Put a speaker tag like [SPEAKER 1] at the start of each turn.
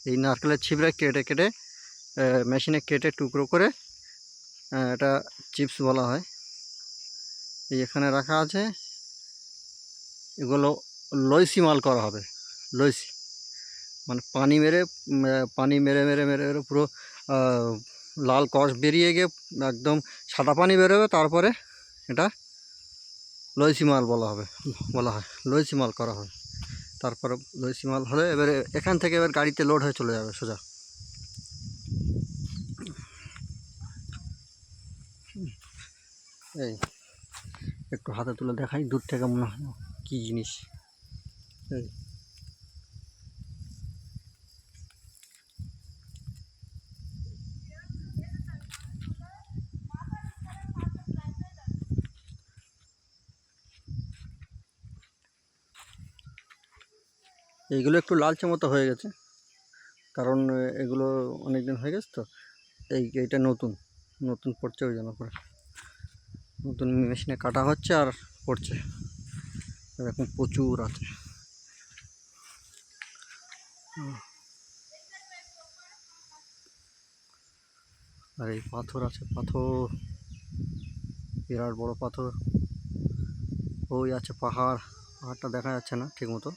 [SPEAKER 1] এই নারকেলের ছিবড়া কেটে কেটে মেশিনে কেটে টুকরো করে এটা চিপস বলা হয়। এই এখানে রাখা আছে, এগুলো লইসি মাল করা হবে। লইসি মানে পানি মেরে মেরে পুরো লাল কষ বেরিয়ে গিয়ে একদম সাদা পানি বেরোবে, তারপরে এটা লইসি মাল বলা হয় লইসি মাল করা হয়। তারপরে লইসি মাল হলে এবারে এখান থেকে এবার গাড়িতে লোড হয়ে চলে যাবে সোজা। এই একটু হাতে তুলে দেখাই, দূর থেকে মনে হয় কী জিনিস। এই এইগুলো একটু লালচে মতো হয়ে গেছে, কারণ এগুলো অনেক দিন হয়ে গেছে তো। এইটা নতুন নতুন পড়ছে, ওই জন্য করে নতুন মেশিনে কাটা হচ্ছে আর পড়ছে। এরকম প্রচুর আছে। আর এই পাথর আছে, পাথর বিরাট বড় পাথর। ওই আছে পাহাড়, পাহাড়টা দেখা যাচ্ছে না ঠিক মতো।